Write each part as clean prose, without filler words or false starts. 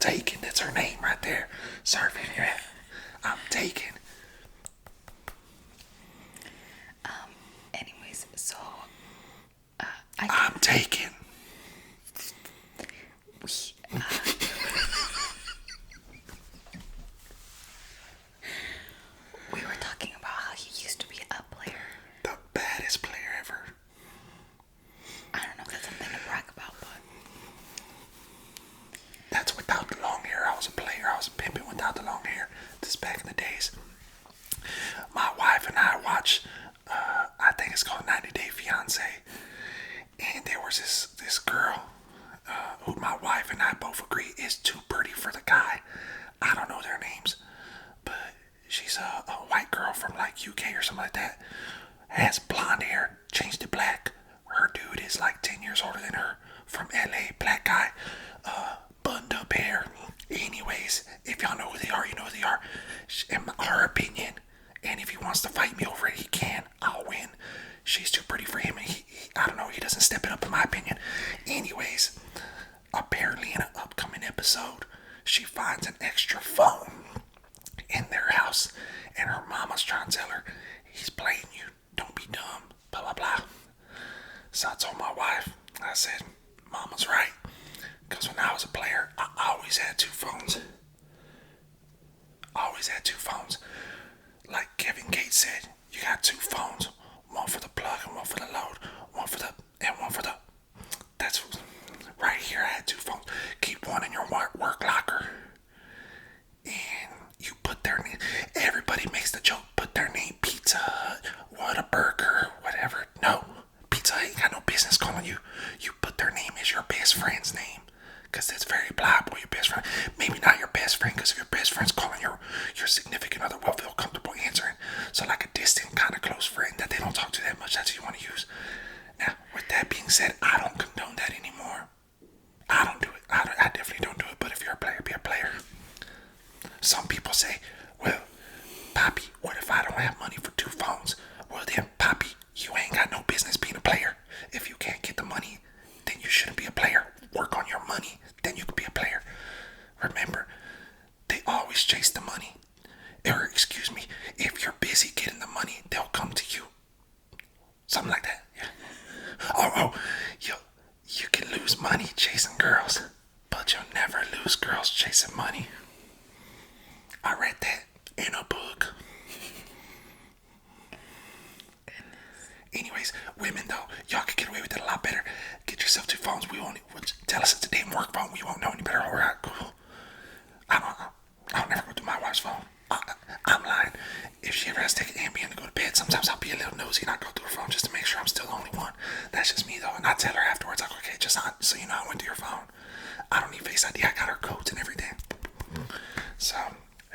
taken. That's her name right there. Sorry, Vivian. I'm taken. Anyways, so I'm taken. We were talking about how you used to be a player. The baddest player ever. I don't know if that's something to brag about, but that's without the long hair. I was a player. I was pimping without the long hair. This is back in the days. My wife and I watched, I think it's called 90 Day Fiance. And there was this girl who my wife and I both agree is too pretty for the guy. I don't know their names, but she's a white girl from like UK or something like that. Has blonde hair, changed to black. Her dude is like 10 years older than her, from LA, black guy, buttoned up hair. Anyways, if y'all know who they are, you know who they are. In her opinion, and if he wants to fight me over it, he can. I'll win. She's too pretty for him, and I don't know, he doesn't step it up in my opinion. Anyways, apparently in an upcoming episode, she finds an extra phone in their house, and her mama's trying to tell her, he's playing you, don't be dumb, blah blah blah. So I told my wife, I said, mama's right, because when I was a player, I always had two phones. Like Kevin Gates said, you got two phones, one for the plug and one for the load, one for the that's right here. I had two phones. Keep one in your work locker, and you put their name. Everybody makes the joke, put their name, Pizza Hut, Whataburger, whatever. No, Pizza Hut ain't got no business calling you. You put their name as your best friend's name, because that's very pliable, your best friend. Maybe not your best friend, because if your best friend's calling your significant other, will feel comfortable answering. So like a distant, kind of close friend that they don't talk to that much, that's who you want to use. Now, with that being said, I don't condone that anymore. I don't do it. I definitely don't do it. But if you're a player, be a player. Some people say, well, Poppy, what if I don't have money for two phones? Well then, Poppy, you ain't got no business being a player. If you can't get the money, then you shouldn't be a player. Work on your money, then you can be a player. Remember, they always chase the money. Or, excuse me, if you're busy getting the money, they'll come to you. Something like that, yeah. You can lose money chasing girls, but you'll never lose girls chasing money. I read that in a book. Anyways, women though, y'all could get away with it a lot better. Get yourself two phones. Tell us it's a damn work phone. We won't know any better. Alright, cool. I'll never go through my wife's phone. I'm lying. If she ever has to take an Ambien to go to bed, sometimes I'll be a little nosy and I'll go through her phone just to make sure I'm still the only one. That's just me though. And I tell her afterwards, like, okay, just so you know I went through your phone. I don't need Face ID. I got her codes and everything. So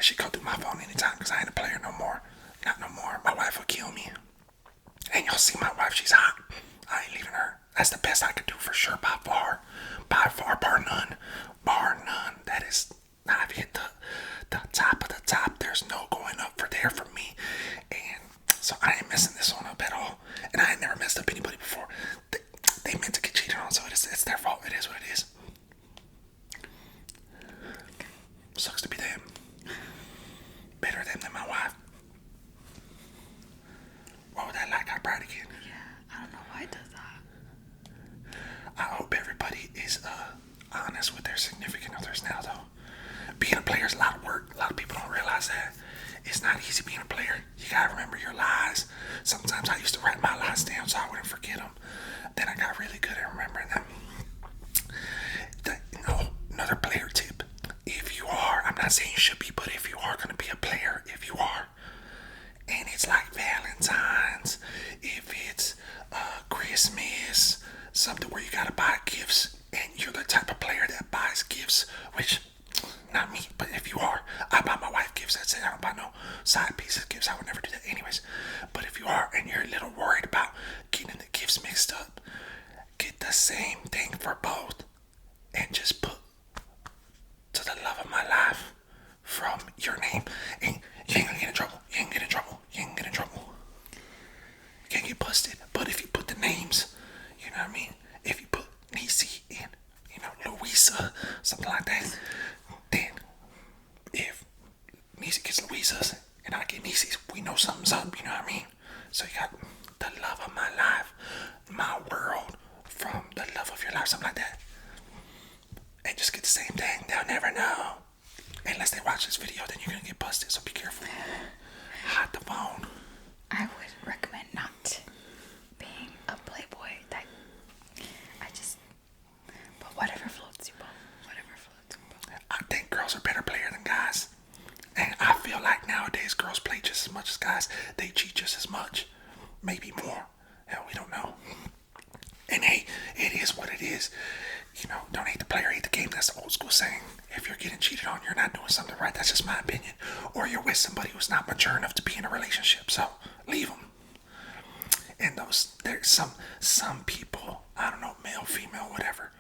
she go through my phone anytime because I ain't a player no more. Not no more. My wife will kill me. And y'all see my wife, she's hot. I ain't leaving her. That's the best I could do for sure, by far. By far, bar none. Bar none. That is, I've hit the top of the top. There's no going up for there for me. And so I ain't messing this one up at all. And I ain't never messed up anybody before. They meant to get cheated on, so it's their fault. It is what it is. Sucks to be them. Better them than my wife. What would that like? I cried again. yeah, I don't know why it does that. I hope everybody is honest with their significant others now, though. Being a player is a lot of work. A lot of people don't realize that. It's not easy being a player. You gotta remember your lies. Sometimes I used to write my lies down so I wouldn't forget them. Then I got really good at remembering them. Another player tip. If you are, I'm not saying you should be, but if you are gonna be a player, if you are, and it's like Valentine's, if it's Christmas, something where you gotta buy gifts, and you're the type of player that buys gifts, which, not me, but if you are, I buy my wife gifts, that's it. I don't buy no side pieces gifts. I would never do that anyways. But if you are, and you're a little worried about getting the gifts mixed up, get the same thing for both, and just put to the love of my life from your name, and you ain't gonna get in trouble. You ain't gonna get in trouble. You ain't gonna get in trouble. You can't get busted. But if you put the names, you know what I mean? If you put Nisi and, Louisa, something like that, know something's up, you know what I mean? So you got the love of my life, my world, from the love of your life, something like that. And just get the same thing. They'll never know. Unless they watch this video, then you're gonna get busted, so be careful. Hide the phone. I would recommend not being a playboy. That I just, but whatever floats your boat. Whatever floats your boat. I think girls are better player than guys. And I feel like nowadays girls play just as much as guys. They cheat just as much. Maybe more. Hell, we don't know. And hey, it is what it is. You know, don't hate the player, hate the game. That's the old school saying. If you're getting cheated on, you're not doing something right. That's just my opinion. Or you're with somebody who's not mature enough to be in a relationship. So, leave them. And there's some people, I don't know, male, female, whatever,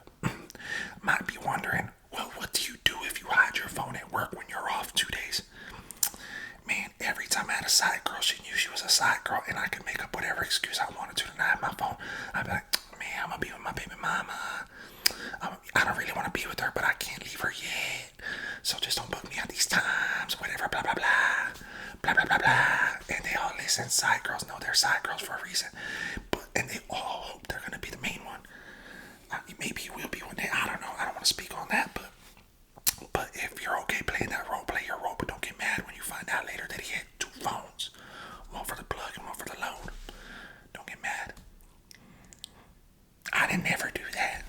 might be wondering, well, what do you do if you hide your phone at work when you're off 2 days? Man, every time I had a side girl, she knew she was a side girl, and I could make up whatever excuse I wanted to not have my phone. I'd be like, man, I'm gonna be with my baby mama. I don't really want to be with her, but I can't leave her yet. So just don't book me at these times, whatever, blah, blah, blah. Blah, blah, blah, blah. And they all listen. Side girls know they're side girls for a reason. And they all hope they're going to be the main one. Maybe you will be one day. I don't know. I don't want to speak on that. But if you're okay playing that role, play your role. But don't get mad when you find out later that he had 2 phones. One for the plug and one for the load. Don't get mad. I didn't ever do that.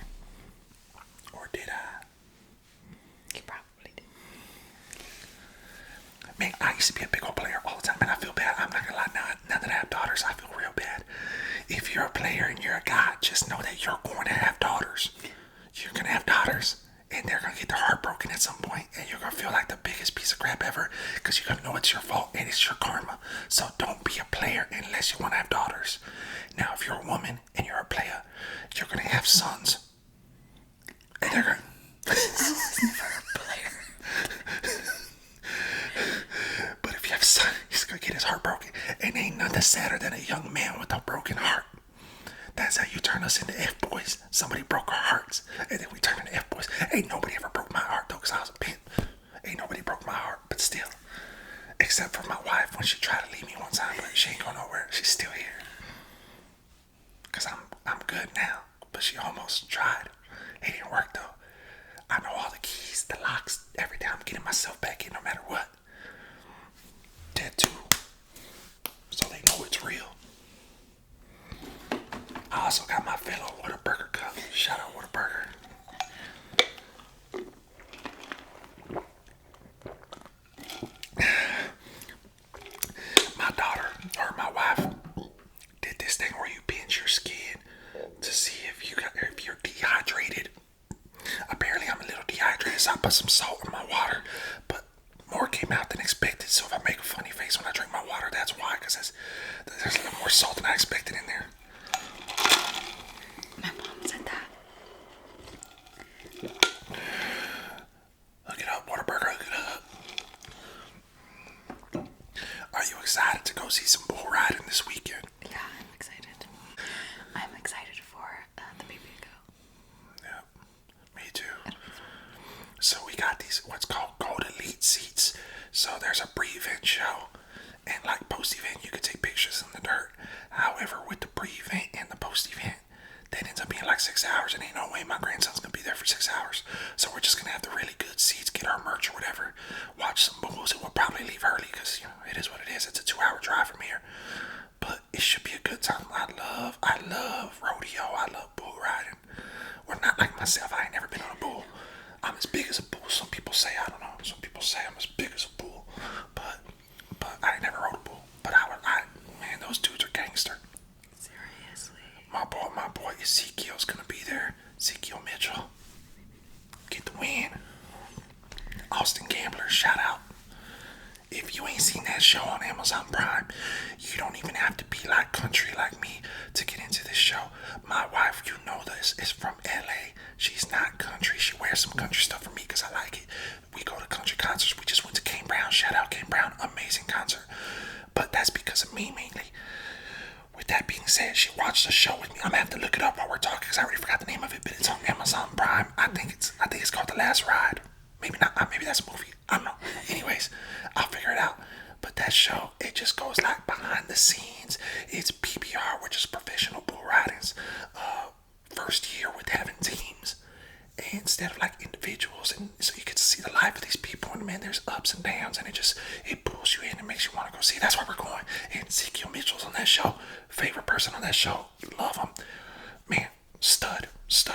Or did I? You probably did. Man, I used to be a big old player all the time, and I feel bad. I'm not gonna lie. Now that I have daughters, I feel real bad. If you're a player and you're a guy, just know that you're going to have daughters. You're gonna have daughters, and they're gonna get their heart broken at some point, and you're gonna feel like the biggest piece of crap ever, because you're gonna know it's your fault and it's your karma. So don't be a player unless you want to have daughters. Now, if you're a woman and you're a player, you're gonna have sons, and they're gonna. I was never a player. But if you have a son, he's gonna get his heart broken. And ain't nothing sadder than a young man with a broken heart. That's how you turn us into F-boys. Somebody broke our hearts, and then we turn into F-boys. Ain't nobody ever broke my heart, though, because I was a pimp. Ain't nobody broke my heart, but still. Except for my wife when she tried to leave me one time, but she ain't going nowhere. She's still here. Because I'm good now, but she almost tried. It didn't work, though. I know all the keys, the locks, everything. I'm getting myself back in no matter what. Tattoo. So they know it's real. I also got my fellow Whataburger cup. Shout out Whataburger. My daughter, or my wife, did this thing where you pinch your skin to see if you're dehydrated. Apparently I'm a little dehydrated, so I put some salt in my water, but more came out than expected. So if I make a funny face when I drink my water, that's why, because there's a little more salt than I expected in there. My mom said that. Look it up, Whataburger, look it up. Are you excited to go see some bull riding this weekend? Yeah, I'm excited. I'm excited for the baby to go. Yeah, me too. So we got these, what's called Gold Elite seats. So there's a pre-event show, and like post-event, you could take pictures in the dirt. However, with the pre-event and the post-event, that ends up being like 6 hours, and ain't no way my grandson's gonna be there for 6 hours. So we're just gonna have the really good seats, get our merch or whatever, watch some bulls, and we'll probably leave early, because, you know, it is what it is. It's a 2-hour drive from here. But it should be a good time. I love rodeo. I love bull riding. Well, not like myself. I ain't never been on a bull. I'm as big as a bull. Some people say, I don't know. Some people say I'm as big as a bull. But I ain't never rode a bull. But man, those dudes are gangster. Seriously. My boy Ezekiel's gonna be there. Ezekiel Mitchell. Get the win. Austin Gambler, shout out. If you ain't seen that show on Amazon Prime, you don't even have to be like country like me to get into this show. My wife, you know this, is from LA. She's not country. She wears some country stuff for me because I like it. We go to country concerts. We just went to Kane Brown. Shout out Kane Brown. Amazing concert. But that's because of me mainly. With that being said, she watched the show with me. I'm gonna have to look it up while we're talking because I already forgot the name of it, but it's on Amazon Prime. I think it's called The Last Ride. Maybe not. Maybe that's a movie. I don't know. Anyways, I'll figure it out. But that show, it just goes like behind the scenes. It's PBR, which is professional bull riding's first year with having teams instead of like individuals, and so you get to see the life of these people. And man, there's ups and downs, and it pulls you in and makes you want to go see. That's why we're going. And Ezekiel Mitchell's on that show. Favorite person on that show. Love him, man. Stud.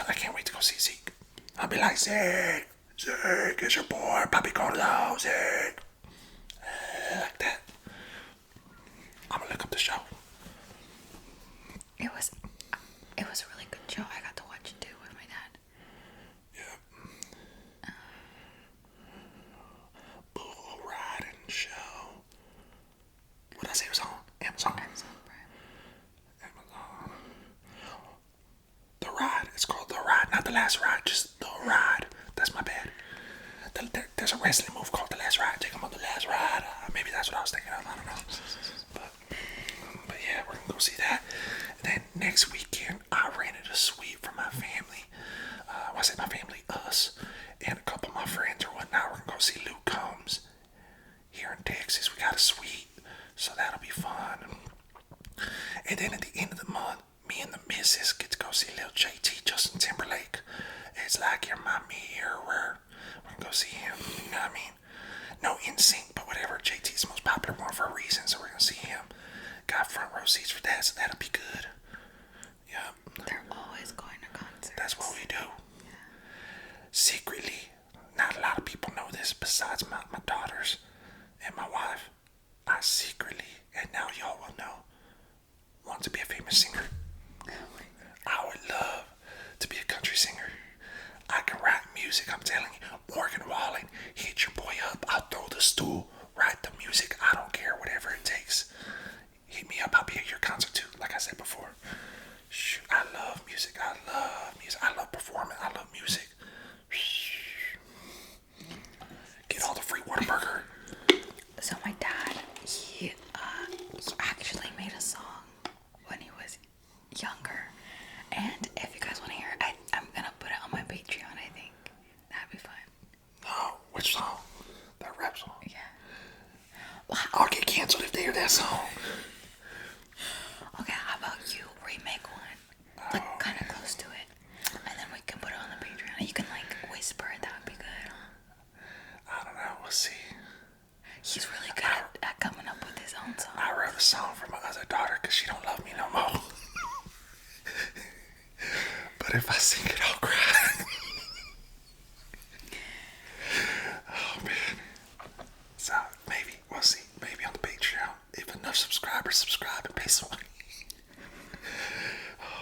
I can't wait to go see Zeke. I'll be like, Zeke, it's your boy. Bobby going to the house, Zeke. Like that. I'm gonna look up the show. It was a really good show. I got to watch it too with my dad. Yeah. Bull riding show. What did I say it was on? Amazon. Prime. Amazon. The Ride. It's called The Ride. Not The Last Ride, just The Ride. That's my bad. There's a wrestling move called The Last Ride. Take them on The Last Ride. Maybe that's what I was thinking of. I don't know. But yeah, we're going to go see that. Then next weekend, I rented a suite for my family. I say my family, us, and a couple of my friends or whatnot. We're going to go see Luke Combs here in Texas. We got a suite, so that'll be fun. And then at the end of the month, me and the missus get to go see Lil JT, Justin Timberlake. It's like you're my mirror. We're going to go see him. You know what I mean? No NSYNC, but whatever. JT's the most popular one for a reason, so we're going to see him. Got front row seats for that, so that'll be good. Yep. They're always going to concerts. That's what we do. Yeah. Secretly, not a lot of people know this besides my daughters and my wife. I secretly, and now y'all will know, want to be a famous singer. I would love to be a country singer. I can write music, I'm telling you. Morgan Wallen, hit your boy up. I'll throw the stool, write the music. I don't care, whatever it takes. Hit me up, I'll be at your concert too, like I said before. Shoot, I love music. I love performing. I love music. Get all the free Whataburger. So my dad, he actually made a song when he was younger, and if you guys want to hear it, I'm gonna put it on my Patreon. I think that'd be fun. Oh, which song? That rap song? Yeah. Wow. I'll get canceled if they hear that song. Okay, how about you remake one, like kind of close to it, and then we can put it on the Patreon. You can like whisper it. That would be good. I don't know. We'll see. He's really good at coming up with his own song. I wrote a song for my other daughter because she don't love me no more. But if I sing it, I'll cry. Oh man. So maybe we'll see. Maybe on the Patreon, if enough subscribers subscribe and pay some money.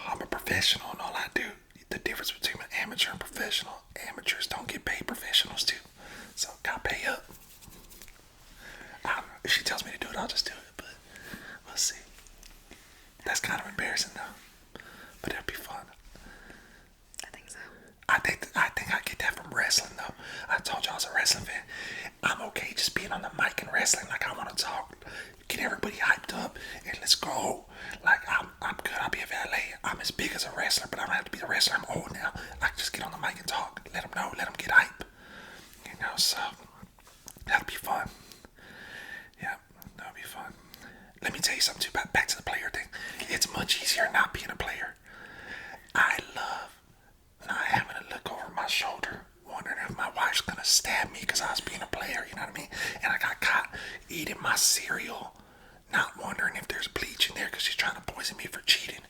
I'm a professional and all I do. The difference between an amateur and professional. Amateurs don't get paid, professionals do. So gotta pay up. I don't know. If she tells me to do it, I'll just do it. But we'll see. That's kind of embarrassing though. But it'll be fun. I think so. I think I get that from wrestling though. I told you I was a wrestling fan. I'm okay just being on the mic and wrestling. Like I want to talk, get everybody hyped up, and let's go. Like I'm good. I'll be a valet. I'm as big as a wrestler, but I don't have to be a wrestler. I'm old now. I can just get on the mic and talk. Let them know. Let them get hype. You know, so that'll be fun. Yeah, that'll be fun. Let me tell you something too. Back to the player thing. It's much easier not being a player. I love not having to look over my shoulder, wondering if my wife's gonna stab me because I was being a player, you know what I mean? And I got caught eating my cereal, not wondering if there's bleach in there because she's trying to poison me for cheating.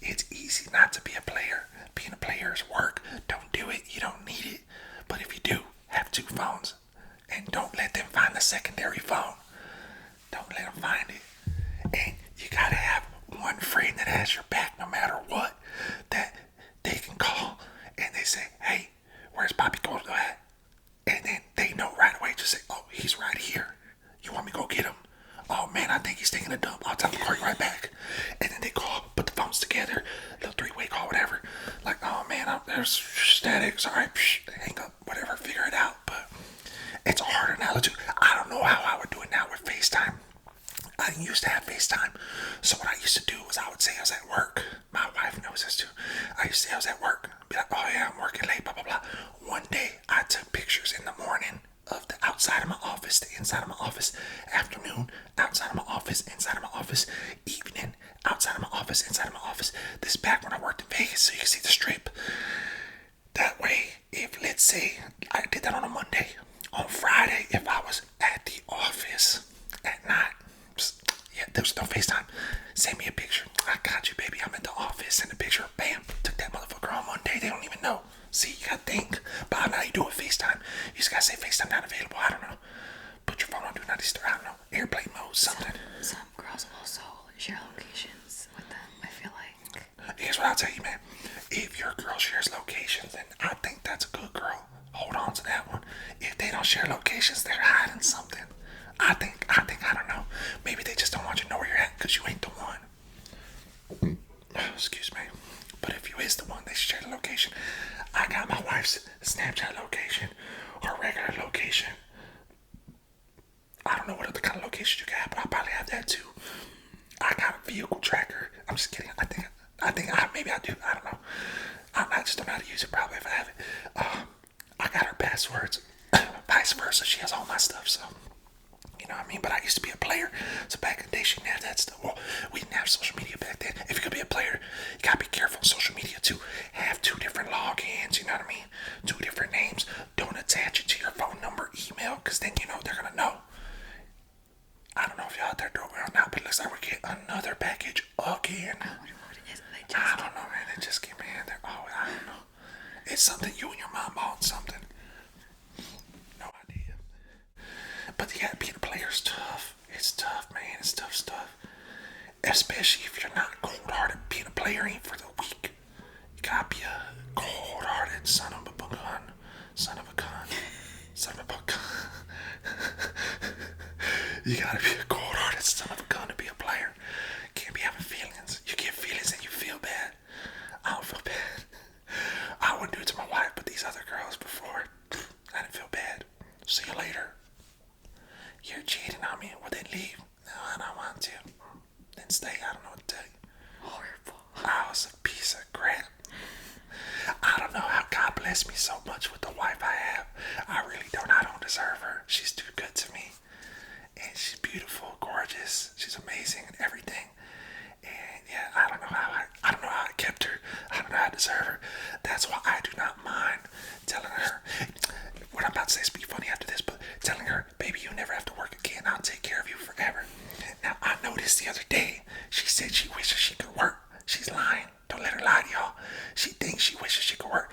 It's easy not to be a player. Being a player is work. Don't do it. You don't need it. But if you do, have two phones. And don't let them find the secondary phone. Don't let them find it. And you gotta have one friend that has your back no matter what. That they can call and they say, hey, where's Bobby going to at? And then they know right away, just say, oh, he's right here. You want me to go get him? Oh man, I think he's taking a dump. I'll tell him to call you right back. And then they call, put the phones together, little three-way call, whatever. Like, oh man, there's static. Sorry, hang up, whatever, figure it out. But it's harder now to do. I don't know how I would do it now with FaceTime. I didn't used to have FaceTime. So what I used to do was I would say I was at work. My wife knows this too. I used to say I was at work. Be like, oh yeah, I'm working late, blah, blah, blah. One day I took pictures in the morning of the outside of my office, the inside of my office, afternoon, outside of my office, inside of my office, evening, outside of my office, inside of my office. This is back when I worked in Vegas, so you can see the strip. That way, if let's say I did that on a Monday, on Friday, if I was at the office at night, yeah, there was no FaceTime. Send me a picture. I got you, baby. I'm at the office. Send a picture. Bam. Took that motherfucker on Monday. They don't even know. See, you gotta think. But how you do it FaceTime? You just gotta say FaceTime not available. I don't know. Put your phone on do not disturb. I don't know. Airplane mode, something. Some girls also share locations with them, I feel like. Here's what I'll tell you, man. If your girl shares locations, then I think that's a good girl. Hold on to that one. If they don't share locations, they're hiding something. I think, I don't know. Maybe they just don't want you to know where you're at because you ain't the one. Excuse me. But if you is the one, they share the location. I got my wife's Snapchat location or regular location. I don't know what other kind of location you got, but I probably have that too. I got a vehicle tracker. I'm just kidding. Maybe I do. I don't know. I just don't know how to use it probably if I have it. I got her passwords. Vice versa. She has all my stuff, so. You know what I mean? But I used to be a player, so back in the day she didn't have that stuff. Well, we didn't have social media back then. If you're gonna be a player, you gotta be careful on social media too. Have 2 different logins, you know what I mean? 2 different names. Don't attach it to your phone number, email, because then you know they're gonna know. I don't know if y'all out there do it or not, but it looks like we're getting another package again. I don't know, man. They just came in. I don't know. It's something you and your mom bought something. No idea. But yeah, being a player is tough. It's tough, man. It's tough stuff. Especially if you're not cold-hearted. Being a player ain't for the weak. You gotta be a cold-hearted son of a gun. Son of a gun. Son of a gun. You gotta be a cold-hearted son of a gun to be a player. Can't be having feelings. You get feelings and you feel bad. I don't feel bad. I wouldn't do it to my wife, but these other girls before, I didn't feel bad. See you later. You're cheating on me. Well, then leave. No, I don't want to. Then stay. I don't know what to tell you. Horrible. I was a piece of crap. I don't know how God blessed me so much with the wife I have. I really don't. I don't deserve her. She's too good to me. And she's beautiful, gorgeous. She's amazing and everything. And yeah, I don't know how I kept her. I don't know how I deserve her. That's why I do not mind telling her. What I'm about to say is be funny after this, but telling her, baby, you never have to work again. I'll take care of you forever. Now, I noticed the other day, she said she wishes she could work. She's lying. Don't let her lie to y'all. She thinks she wishes she could work.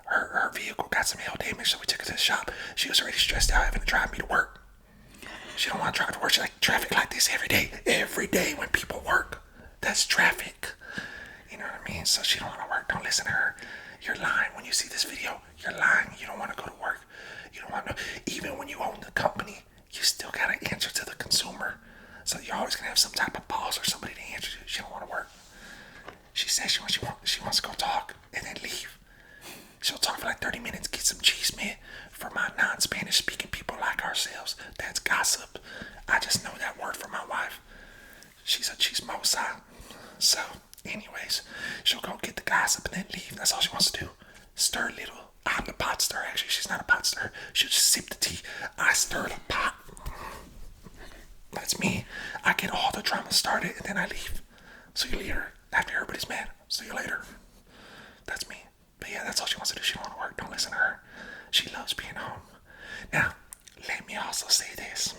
Her vehicle got some hell damage, so we took her to the shop. She was already stressed out having to drive me to work. She don't want to drive to work. She like traffic like this every day. Every day when people work. That's traffic. You know what I mean? So she don't want to work. Don't listen to her. You're lying when you see this video. You're lying. You don't want to go to work. You don't want to. Even when you own the company, you still got to answer to the consumer. So you're always going to have some type of boss or somebody to answer to. She don't want to work. She says she wants to go talk and then leave. She'll talk for like 30 minutes, get some cheese man for my non-Spanish speaking people like ourselves. That's gossip. I just know that word from my wife. She's a chismosa. So, anyways, she'll go get the gossip and then leave. That's all she wants to do. Stir a little. I'm the pot stirrer, actually. She's not a pot stirrer. She'll just sip the tea. I stir the pot. That's me. I get all the drama started and then I leave. See you later. After everybody's mad. See you later. That's me. But yeah, that's all she wants to do. She don't want to work. Don't listen to her. She loves being home. Now, let me also say this.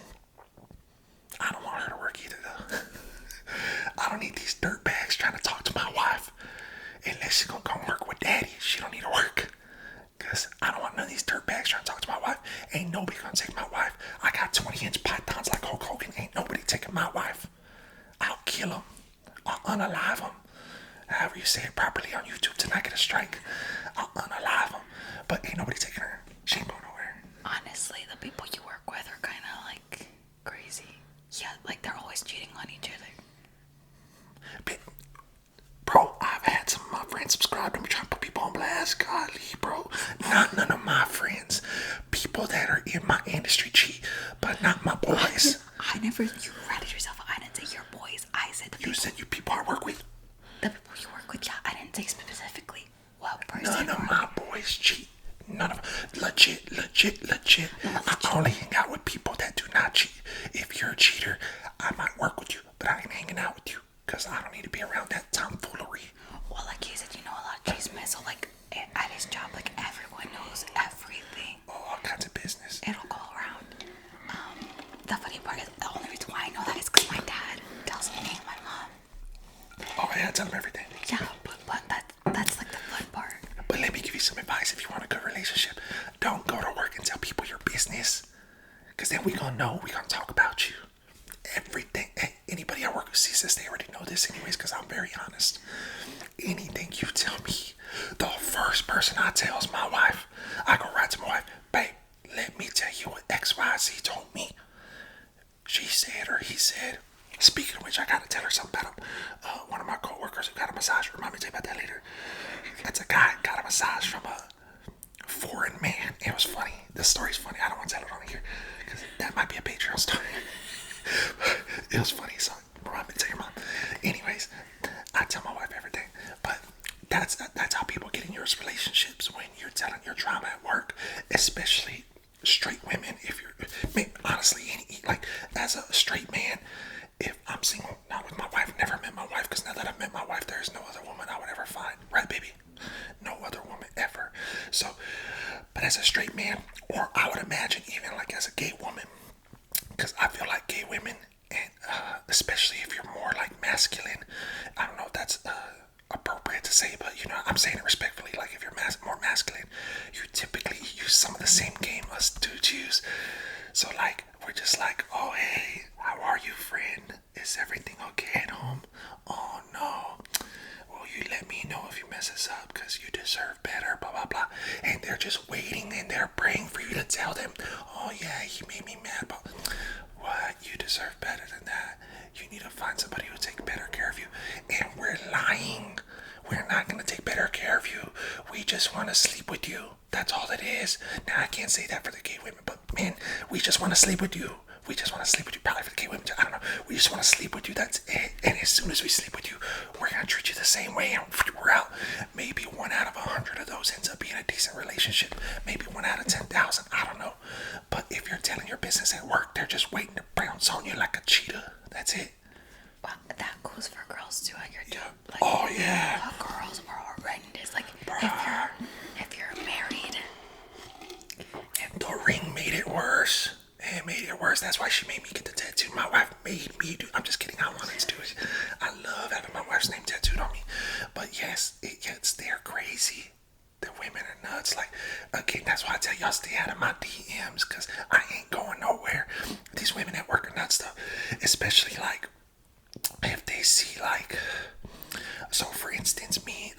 I don't want her to work either, though. I don't need these dirtbags trying to talk to my wife. Unless she's going to come work with daddy. She don't need to work. Because I don't want none of these dirtbags trying to talk to my wife. Ain't nobody going to take my wife. I got 20-inch pythons like Hulk Hogan. Ain't nobody taking my wife. I'll kill them. I'll unalive them. However you say it properly on YouTube to not get a strike. I'll unalive them. But ain't nobody taking her. She ain't going nowhere. Honestly, the people you work with are kind of like crazy. Yeah, like they're always cheating on each other. But, bro, I've had some of my friends subscribe to me trying to put people on blast. Golly, bro. Not none of my friends. People that are in my industry cheat, but not my boys. You ratted yourself. I didn't say your boys. I said the people. You said you people I work with? The people you work with, yeah. I didn't say specifically what person. None of my boys cheat. None of them. Legit. No, because I don't need to be around that tomfoolery. Well, like he said, you know a lot of chisme, so like at his job, like everyone knows everything. Oh, all kinds of business. It'll go around. The funny part is the only reason why I know that is because my dad tells me and my mom. Oh yeah, tell them everything. Yeah, but that's like the fun part. But let me give you some advice if you want a good relationship. Don't go to work and tell people your business. Because then we gonna know, we gonna talk about you. Everything. Anybody I work with sees this, they already know this anyways because I'm very honest. Anything you tell me, the first person I tell is my wife. I go right to my wife, babe, let me tell you what XYZ told me. She said or he said. Speaking of which, I gotta tell her something about him. One of my coworkers who got a massage. Remind me to tell you about that later. That's a guy who got a massage from a foreign man. It was funny. This story's funny. I don't want to tell it on here because that might be a Patreon story. It was funny, so remind me to tell your mom. Anyways, I tell my wife everything, but that's how people get in your relationships when you're telling your drama at work, especially straight women. If you're, honestly, like as a straight man, if I'm single, not with my wife, never met my wife, because now that I've met my wife, there's no other woman I would ever find, right, baby? No other woman ever. So, but as a straight man, or I would imagine even like as a gay woman, because I feel like gay women, and especially if you're more like masculine, I don't know if that's appropriate to say, but you know, I'm saying it respectfully. Like if you're more masculine, you typically use some of the same game us dudes use. So like we're just like, oh hey, how are you, friend? Is everything okay at home? Oh no. Well, you let me know if you messes up because you deserve better, blah blah blah. And they're just waiting and they're praying for you to tell them, oh yeah, he made me mad, but what? You deserve better than that. You need to find somebody who'll take better care of you. And we're lying. We're not going to take better care of you. We just want to sleep with you. That's all it is. Now, I can't say that for the gay women, but men, we just want to sleep with you. We just want to sleep with you. Probably for the gay women too. I don't know. We just want to sleep with you. That's it. And as soon as we sleep with you, we're going to treat you the same way. And we're out. Maybe 1 out of 100 of those ends up being a decent relationship. Maybe 1 out of 10,000. I don't know. But if you're telling your business at work, they're just waiting to bounce on you like a cheetah. That's it. Well, that goes for girls too at your job. Like, oh yeah. Girls are horrendous. Like if you're married, the ring made it worse. It made it worse. That's why she made me get the tattoo. My wife made me do. I'm just kidding. I wanted to do it. I love having my wife's name tattooed on me. But yes, they're crazy. The women are nuts. Like, again, that's why I tell y'all stay out of my DMs because I ain't going nowhere. These women at work are nuts though. Especially like if they see like, so for instance, me,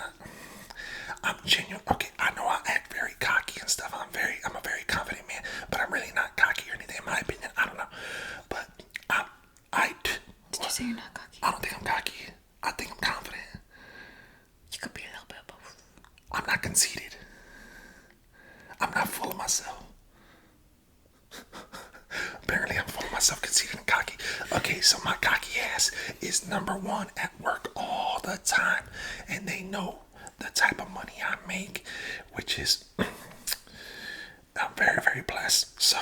I'm genuine. Okay, I know I act very cocky and stuff. I'm a very confident man, but I'm really not cocky or anything. In my opinion, I don't know. But did you say you're not cocky? I don't think I'm cocky. I think I'm confident. You could be a little bit of both. I'm not conceited. I'm not full of myself. Apparently I'm full of myself, conceited and cocky. Okay, so my cocky ass is #1 at work all the time. And they know the type of money I make, which is, I'm very, very blessed. So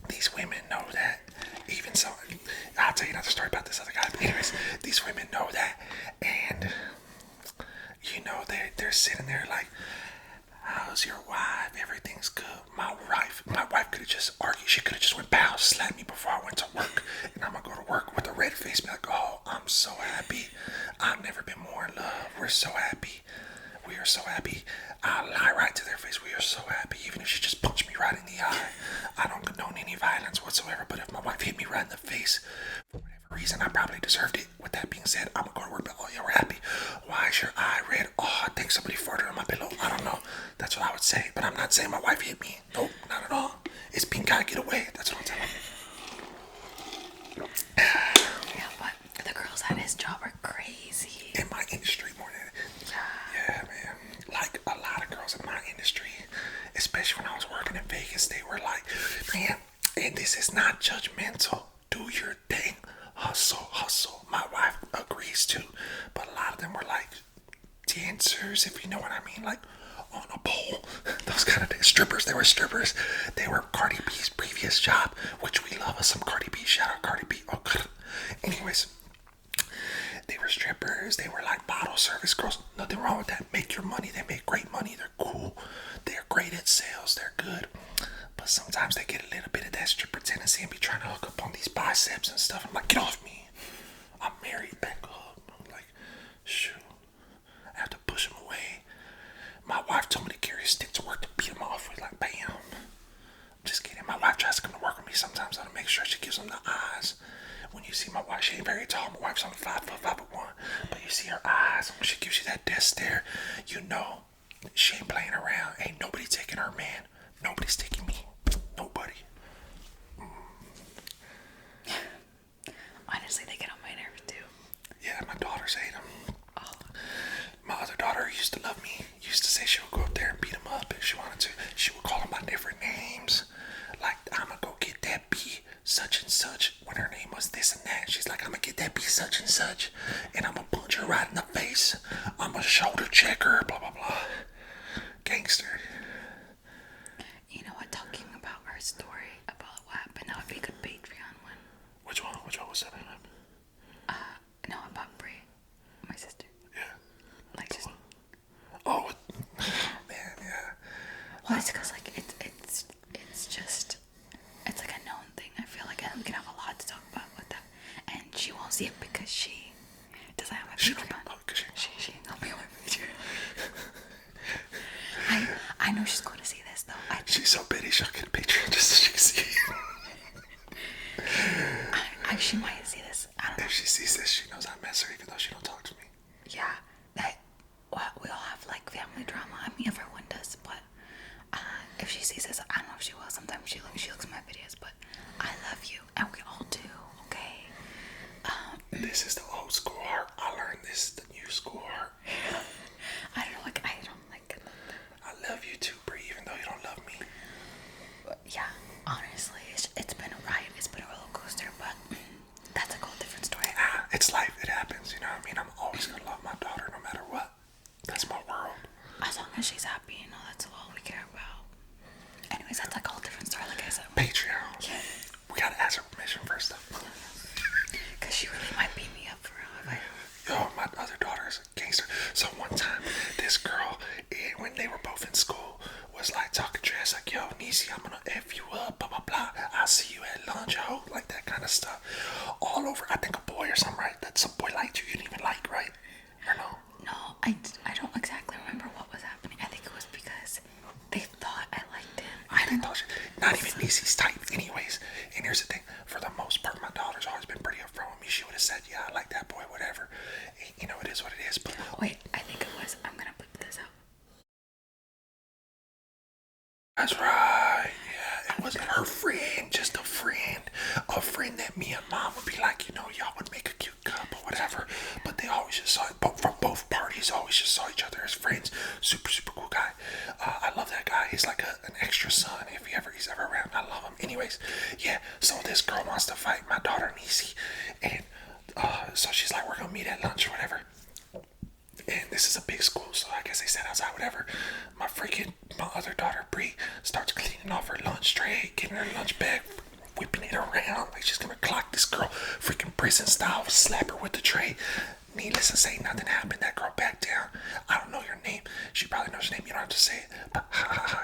these women know that. Even so, I'll tell you another story about this other guy. But anyways, these women know that. And, you know, they're sitting there like, how's your wife? Everything's good. My wife could have just argued. She could have just went pow, slapped me before I went to work. And I'm going to go to work with a red face. Be like, oh, I'm so happy. I've never been more in love. We're so happy. We are so happy. I'll lie right to their face. We are so happy. Even if she just punched me right in the eye. I don't condone any violence whatsoever. But if my wife hit me right in the face, for whatever reason, I probably deserved it. With that being said, I'm going to go to work. But, oh, yeah, we're happy. Why is your eye red? Oh, I think somebody farted on my pillow. I don't know. That's what I would say. But I'm not saying my wife hit me. Nope, not at all. It's pink eye, get away. That's what I'm telling you. Yeah, but the girls at his job are crazy. In my industry more than... Yeah, man. Like a lot of girls in my industry, especially when I was working in Vegas, they were like, man, and this is not judgmental. Do your thing. Hustle, hustle. My wife agrees too. But a lot of them were like dancers, if you know what I mean. Like on a pole. Those kind of strippers. They were strippers. They were Cardi B's previous job, which we love us some Cardi B. Shout out Cardi B. Oh, God. Anyways, they were strippers. They were like bottle service girls. Nothing wrong with that. Make your money. They make great money. They're cool. They're great at sales. They're good. But sometimes they get a little bit of that stripper tendency and be trying to hook up on these biceps and stuff. I'm like, get off me. I'm married, back up. I'm like, shoot. I have to push him away. My wife told me to carry a stick to work to beat him off with, like, bam. I'm just kidding. My wife tries to come to work with me sometimes to make sure she gives him the eyes. When you see my wife, she ain't very tall. My wife's only 5'1", but you see her eyes. When she gives you that death stare, you know she ain't playing around. Ain't nobody taking her man. Nobody's taking me. Nobody. Honestly, they get on my nerves too. Yeah, my daughters hate him. Oh. My other daughter used to love me. Used to say she would go up there and beat him up if she wanted to. She would call him by different names. Like, I'ma go get that B such and such when her name was this and that. She's like, I'ma get that B such and such and I'ma punch her right in the face. I'ma shoulder check her, blah, blah, blah. Gangster. You know what? Talking about our story about what happened, that would be a good Patreon one. Which one? Which one was that? No, about Brie, my sister. Yeah. Like just. Oh, man, yeah. Well, it's because like it's just it's like a known thing. I feel like, and we can have a lot to talk about with that. And she won't see it because she doesn't have a Patreon. She ain't gonna be on my Patreon. I know she's going to see this though. She's so bitty she'll get a Patreon just so she can see it. She might see this. I don't know. If she sees this, she knows I miss her even though she don't talk to me. Yeah, we all have like family drama. I mean, everyone does, but if she sees this, I don't know if she will. Sometimes she looks at my videos, but I love you, and we all do. Okay. This is the old school heart. I learned this is the new school heart. I don't like it. I love you too, Brie, even though you don't love me. Yeah, honestly, it's been a ride. It's been a roller coaster, but that's a whole different story. It's life. It happens. You know what I mean? I'm always gonna love my daughter no matter what. That's my world. As long as she's happy, you know, that's all we care about. Anyways, that's like a whole different story, like I said. Patreon. Yeah. We gotta ask her permission first, though. Because she really might beat me up for real. Yo, my other daughter is a gangster. So one time, this girl, when they were both in school, was like talking trash, like, yo, Niecy, I'm gonna F you up, blah, blah, blah. I'll see you at lunch, ho, like that kind of stuff. All over, I think a boy or something, right? That some boy liked you didn't even like, right? Or no? No, I don't exactly remember what was happening. I think it was because they thought I liked him. Not even Niecy's type, anyways. And here's the thing, for the most part, my daughter's always been pretty upfront with me. She would have said, yeah, I like that boy, whatever. You know, it is what it is. But wait, I think it was. I'm gonna put this out. That's right. Yeah, it wasn't her friend, just a friend. A friend that me and mom would be like, you know, y'all would make a cute couple, whatever. But they always just saw it from both parties. Always just saw each other as friends. Super, super cool guy. I love that guy. He's like an extra son if he's ever around. I love him. Anyways, yeah. So this girl wants to fight my daughter Niecy, and so she's like, we're gonna meet at lunch or whatever. And this is a big school, so I guess they sat outside, whatever. My other daughter, Brie, starts cleaning off her lunch tray, getting her lunch bag, whipping it around. Like she's gonna clock this girl, freaking prison style, slap her with the tray. Needless to say, nothing happened. That girl backed down. I don't know your name. She probably knows your name. You don't have to say it. But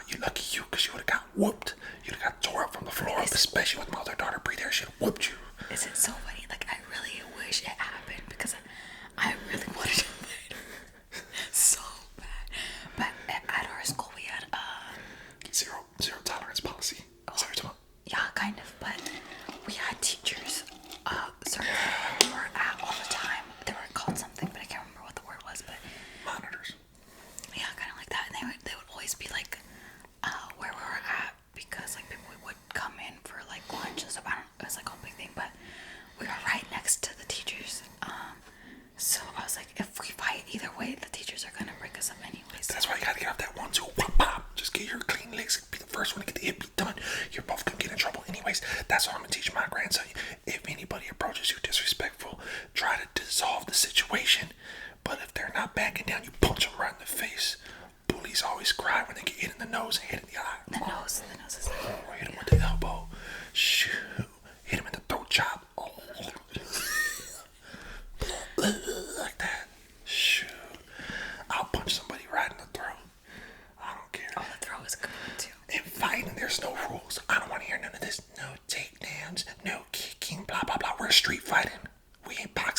you lucky you, because you would have got whooped. You'd have got tore up from the floor up, especially with my other daughter, Brie there. She'd have whooped you. Is it so funny? Like, I really wish it happened because I really wanted to fight her so bad. But at our school, we had zero tolerance policy. Sorry, talking about. Yeah, kind of. But we had teachers, certain we were at all the time. They were called something, but I can't remember what the word was. But monitors. Yeah, kind of like that. And they would always be like where we were at because like people would come in for like lunch and stuff. It was like a whole big thing, but we were right next to the teachers. So I was like, if we fight either way, the teachers are gonna break us up anyways. That's why you gotta get off that 1-2 pop pop. Just get your clean legs. Be the first one to get the hit beat done. You're both gonna get in trouble anyways. That's what I'm gonna teach my grandson. If anybody approaches you disrespectful, try to dissolve the situation. But if they're not backing down, you punch them right in the face. Bullies always cry when they get hit in the nose and hit in the eye. The nose is like, hit him with the elbow. Shoot. Hit him in the throat chop. Oh.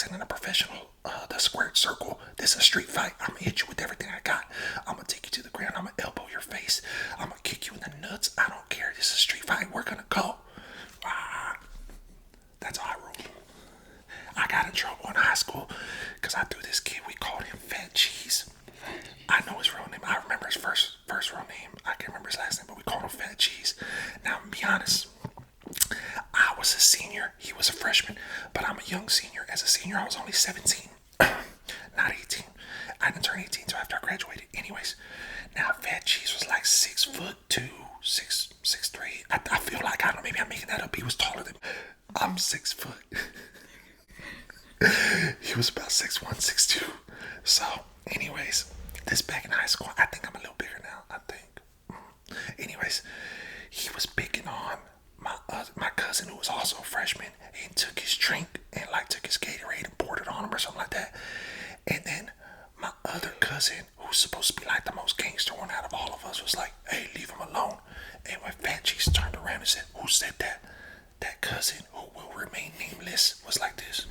isn't a professional, the squared circle. This is a street fight. I'm gonna hit you with everything I got. I'm gonna take you to the ground. I'm gonna elbow your face. I'm gonna kick you in the nuts. I don't care. This is a street fight. We're gonna go. That's how I roll. I got in trouble in high school because I threw this kid. We called him Fat Cheese. I know his real name. I remember his first real name. I can't remember his last name, but we called him Fat Cheese. Now, I'm gonna be honest. I was a senior. He was a freshman, but I'm a young senior. As a senior, I was only 17, not 18. I didn't turn 18 until after I graduated. Anyways, now Fat Cheese was like 6'2", 6'3". I feel like, I don't know, maybe I'm making that up. He was taller than me. I'm 6 foot. He was about 6'1", 6'2". So, anyways, this back in high school. I think I'm a little bigger now. I think. Anyways, he was picking on my cousin, who was also a freshman, and took his drink and like took his Gatorade and poured it on him or something like that. And then my other cousin, who's supposed to be like the most gangster one out of all of us, was like, "Hey, leave him alone." And when Fat Cheese turned around and said, "Who said that?" That cousin, who will remain nameless, was like this.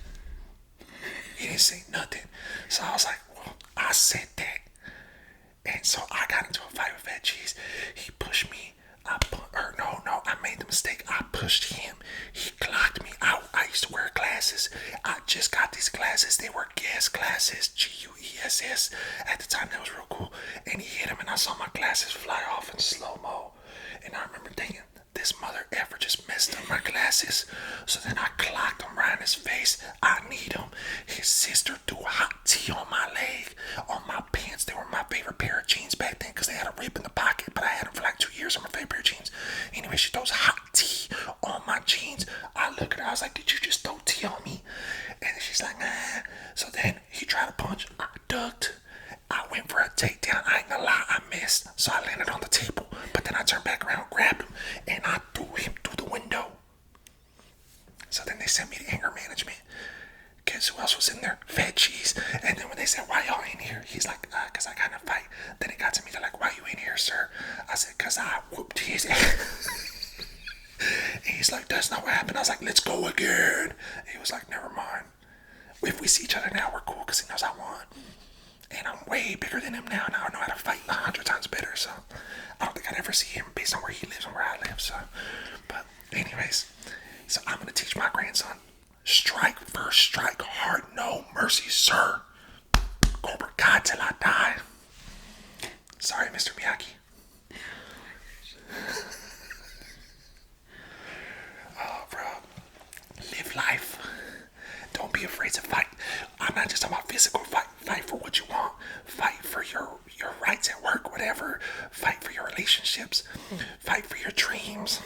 He didn't say nothing. So I was like, well, I said that. And so I got into a fight with Fat Cheese. He pushed me. I made the mistake. I pushed him. He clocked me out. I used to wear glasses. I just got these glasses. They were Guess glasses, Guess. At the time, that was real cool. And he hit him, and I saw my glasses fly off in slow-mo. And I remember thinking, this mother effer just messed up my glasses. So then I clocked him right in his face. I need him. His sister threw hot tea on my leg, on my pants. They were my favorite pair of jeans back then because they had a rip in the pocket, but I had them for like 2 years. They were my favorite pair of jeans. Anyway, she throws hot tea on my jeans. I look at her. I was like, "Did you just throw tea on me?" And she's like, "Nah." So then he tried to punch. I ducked. I went for a takedown. I ain't gonna lie, I missed. So I landed on the table. But then I turned back around, grabbed him, and I threw him through the window. So then they sent me to anger management. Guess who else was in there? Fat Cheese. And then when they said, "Why y'all in here?" He's like, "Cause I got in a fight." Then it got to me, they're like, "Why you in here, sir?" I said, "Cause I whooped his ass." And he's like, "That's not what happened." I was like, "Let's go again." And he was like, "Never mind. If we see each other now, we're cool," because he knows I won. And I'm way bigger than him now, and I know how to fight 100 times better, so I don't think I'd ever see him based on where he lives and where I live, so. But anyways, so I'm going to teach my grandson, strike first, strike hard, no mercy, sir. Cobra Kai till I die. Sorry, Mr. Miyagi. Oh, bro. Live life. Don't be afraid to fight. I'm not just talking about physical fight. Fight for what you want. Fight for your rights at work, whatever. Fight for your relationships. Fight for your dreams.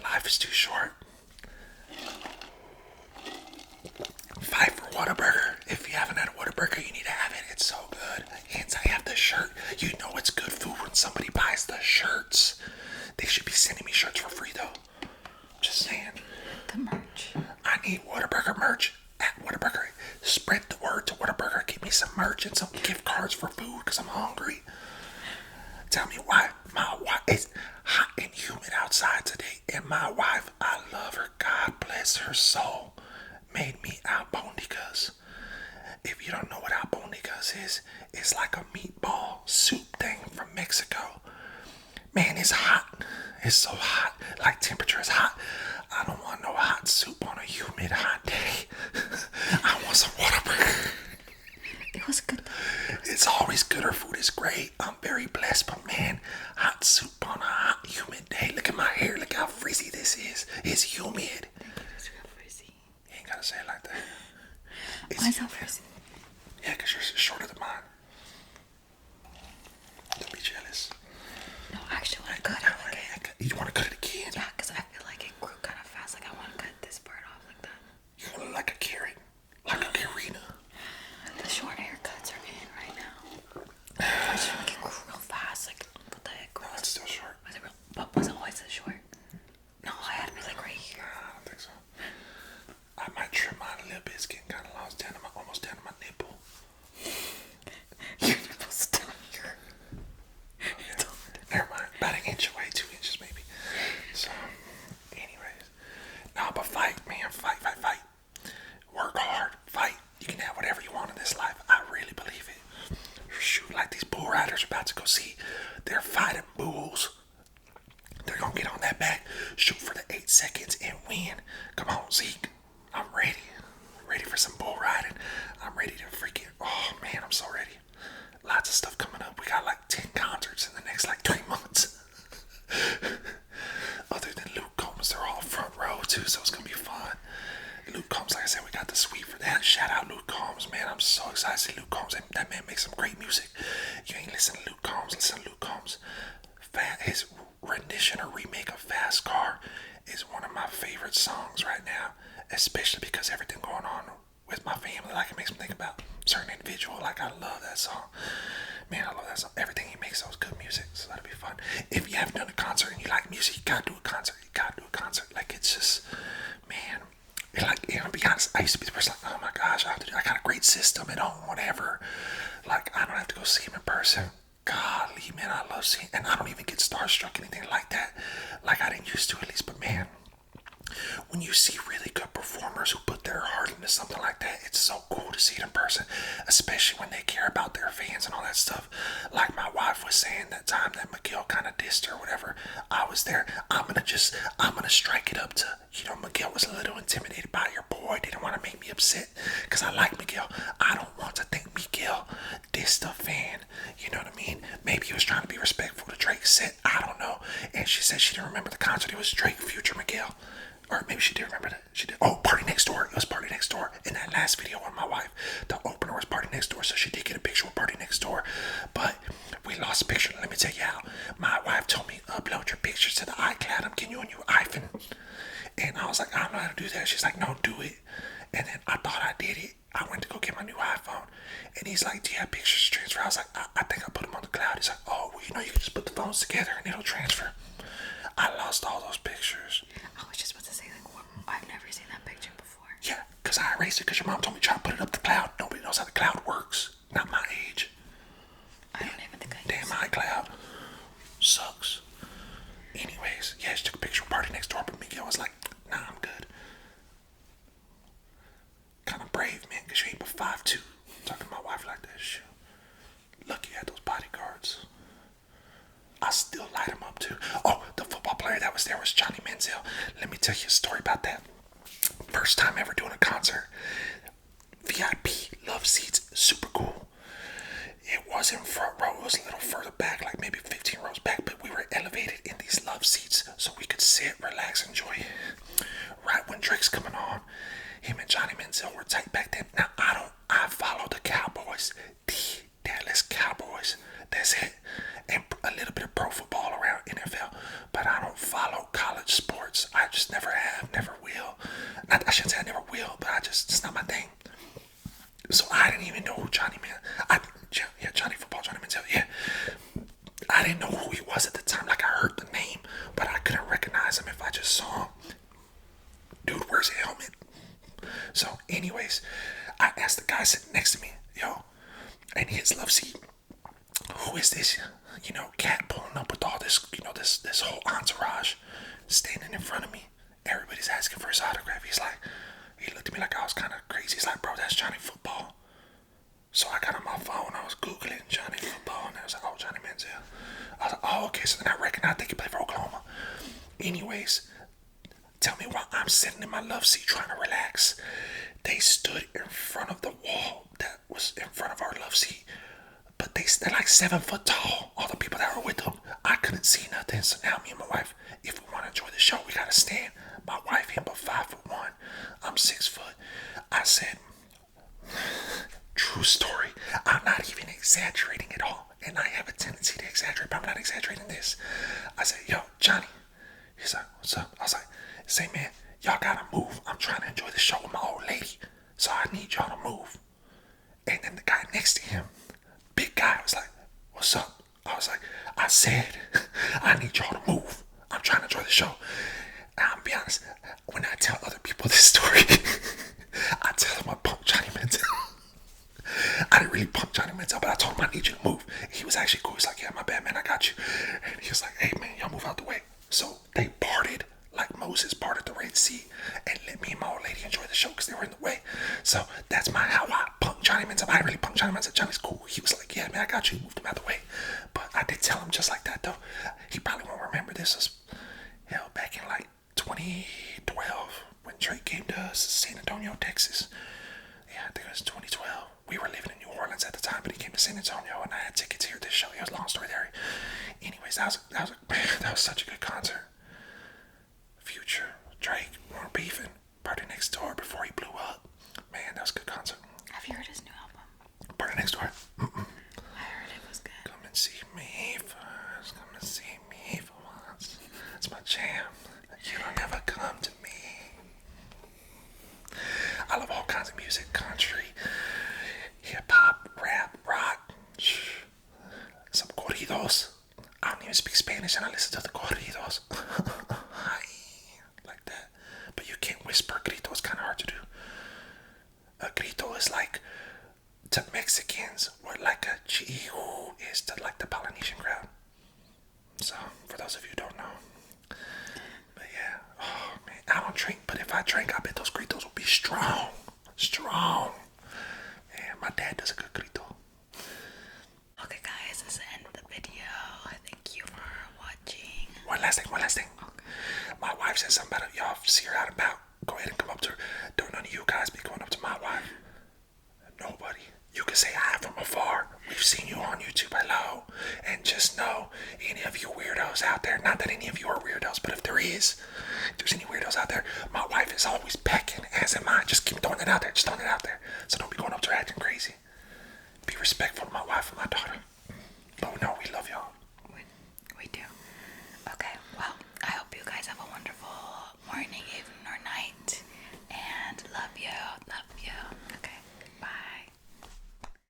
Life is too short. Fight for Whataburger. If you haven't had a Whataburger, you need to have it. It's so good. Hence, I have the shirt. You know it's good food when somebody buys the shirts. They should be sending me shirts for free, though. Just saying. The merch. I need Whataburger merch at Whataburger. Spread the word to Whataburger. Give me some merch and some gift cards for food because I'm hungry. Tell me why my wife, it's hot and humid outside today, and my wife, I love her, God bless her soul, made me albóndigas. If you don't know what albóndigas is, it's like a meatball soup thing from Mexico. Man, it's hot. It's so hot. Like temperature is hot. I don't want no hot soup on a humid hot day. I want some Whataburger. It was good. It's always good. Her food is great. I'm very blessed, but man, hot soup on a hot, humid day. Look at my hair. Look how frizzy this is. It's humid. It's real frizzy. You ain't gotta say it like that. Mine's not frizzy. Yeah, because yours is shorter than mine. Don't be jealous. No, actually, I want to cut it again. You want to cut it again? Yeah, because I feel like it grew kind of fast. Like, I want to cut this part off like that. You're gonna look like a carrot. Like a Karina. The short haircuts are in right now. I just want to get real fast. Like, what the heck? No, it's still short. Was it real? But was it always this short? No, I had to be like right here. Nah, I don't think so. I might trim mine a little bit. It's getting kind of lost down to almost down to my nipple. Your nipple's down here. Okay. Never mind. About an inch away, 2 inches maybe. So, anyways. Nah, but fight, man. Fight. Work hard. about to go see. They're fighting bulls. They're gonna get on that back, shoot for the 8 seconds, and win. Come on, Zeke. I'm ready. Ready for some bull riding. I'm ready to freaking. Oh man, I'm so ready. Lots of stuff coming up. We got like 10 concerts in the next like 3 months. Other than Luke Combs, they're all front row too, so it's gonna be fun. Luke Combs, like I said, we got the suite for that. Shout out Luke Combs, man. I'm so excited to see Luke Combs. That man makes some great music. You ain't listen to Luke Combs, listen to Luke Combs. His rendition or remake of Fast Car is one of my favorite songs right now, especially because everything going on with my family. Like, it makes me think about a certain individual. Like, I love that song. Man, I love that song. Everything he makes is good music, so that'll be fun. If you haven't done a concert and you like music, you gotta do a concert. You gotta do a concert. Like, it's just, man. Like, you know, to be honest, I used to be the person like, oh my gosh, I got a great system at home, whatever. Like, I don't have to go see him in person. Golly, man, I love seeing, and I don't even get starstruck, anything like that. Like, I didn't used to, at least, but man, when you see really good performers who put their heart into something like that, it's so cool to see it in person, especially when they care about their fans and all that stuff. Like my wife was saying that time that Miguel kind of dissed her or whatever, I was there. I'm gonna strike it up to, you know, Miguel was a little intimidated by your boy, didn't want to make me upset, because I like Miguel. I don't want to think Miguel dissed a fan, you know what I mean? Maybe he was trying to be respectful to Drake's set, I don't know. And she said she didn't remember the concert, it was Drake, Future, Miguel. Or maybe she did remember that. She did. Oh, Party Next Door. It was Party Next Door. In that last video with my wife, the opener was Party Next Door, so she did get a picture with Party Next Door. But we lost a picture. Let me tell you how. My wife told me, upload your pictures to the iCloud. I'm getting you a new iPhone. And I was like, I don't know how to do that. She's like, no, do it. And then I thought I did it. I went to go get my new iPhone. And he's like, do you have pictures to transfer? I was like, I think I put them on the cloud. He's like, oh, well, you know, you can just put the phones together and it'll transfer. I lost all those pictures. I was just about to say, like, what? I've never seen that picture before. Yeah, because I erased it because your mom told me try to put it up the cloud. Nobody knows how the cloud works. Not my age. I don't even think I Damn, iCloud sucks. Anyways, yeah, she took a picture of Party Next Door, but Miguel was like, nah, I'm good. Kind of brave, man, because you ain't but 5'2". Talking to my wife like that, shoot. Lucky you had those bodyguards. I still light him up too. Oh, the football player that was there was Johnny Manzel. Let me tell you a story about that. First time ever doing a concert. VIP, love seats, super cool. It wasn't front row, it was a little further back, like maybe 15 rows back, but we were elevated in these love seats so we could sit, relax, enjoy. Right when Drake's coming on, him and Johnny Manziel were tight back then. Now, I follow the Cowboys, the Dallas Cowboys. That's it. And a little bit of pro football around NFL, but I don't follow college sports. I just never have, never will. Not, I shouldn't say I never will, but it's not my thing. So I didn't even know who Johnny Football, Johnny Manziel, yeah. I didn't know who he was at the time. Like, I heard the name, but I couldn't recognize him if I just saw him. Dude wears a helmet. So, anyways, I asked the guy sitting next to me, yo, and his love seat, who is this, you know, cat pulling up with all this, you know, this whole entourage standing in front of me. Everybody's asking for his autograph. He looked at me like I was kind of crazy. He's like, bro, that's Johnny Football. So I got on my phone, I was Googling Johnny Football, and I was like, oh, Johnny Manziel. I was like, oh, okay, so then I recognized, I think he played for Oklahoma. Anyways, tell me why I'm sitting in my love seat trying to relax. They stood in front of the wall that was in front of our love seat, but they're like 7 foot tall, all the people that were with them. I couldn't see nothing, so now me and my wife, if we want to enjoy the show, we gotta stand. My wife him but 5'1". I'm 6 foot. I said, true story. I'm not even exaggerating at all. And I have a tendency to exaggerate, but I'm not exaggerating this. I said, yo, Johnny. He's like, what's up? I was like, say, man, y'all gotta move. I'm trying to enjoy the show with my old lady. So I need y'all to move. And then the guy next to him, big guy, was like, what's up? I was like, I said, I need y'all to move. I'm trying to enjoy the show. And I'll be honest, when I tell other people this story, I tell them I pumped Johnny Manziel. I didn't really pump Johnny Manziel, but I told him I need you to move. He was actually cool. He's like, yeah, my bad, man, I got you. And he was like, hey, man, y'all move out the way. So they parted like Moses parted the Red Sea and let me and my old lady enjoy the show because they were in the way. So that's how I pump punk Johnny, man. I really punk Johnny, man. I said, Johnny's cool. He was like, yeah, man, I got you. Moved him out the way. But I did tell him just like that, though. He probably won't remember this. Was, hell, back in like 2012 when Drake came to us, San Antonio, Texas. Yeah, I think it was 2012. We were living in New Orleans at the time, but he came to San Antonio, and I had tickets here to this show. It was a long story there. Anyways, that was such a good concert. Future, Drake, more beefing, Party Next Door before he blew up. Man, that was a good concert. Have you heard his new album? Party Next Door. I heard it was good. Come and see me first. Come and see me for once. It's my jam. You don't ever come to me. I love all kinds of music. Country, hip-hop, rap, rock. Some corridos. I don't even speak Spanish and I listen to the corridos. Like that. But you can't whisper grito. It's kind of hard to do. A grito is like to Mexicans what like a chihu is to like the Polynesian crowd. So, for those of you who don't know. But yeah, oh man, I don't drink, but if I drink, I bet those gritos will be strong. Strong. Man, my dad does a good grito. Okay, guys, this is the end of the video. Thank you for watching. One last thing. Okay. My wife said something about it. Y'all see her out and about. Go ahead and come up to her. Don't none of you guys be going up to my wife. Nobody. You can say hi from afar. We've seen you on YouTube. Hello. And just know, any of you weirdos out there, not that any of you are weirdos, but if there's any weirdos out there, my wife is always pecking, as am I. Just keep throwing it out there. Just throwing it out there. So don't be going up to her acting crazy. Be respectful to my wife and my daughter. But no, we love y'all.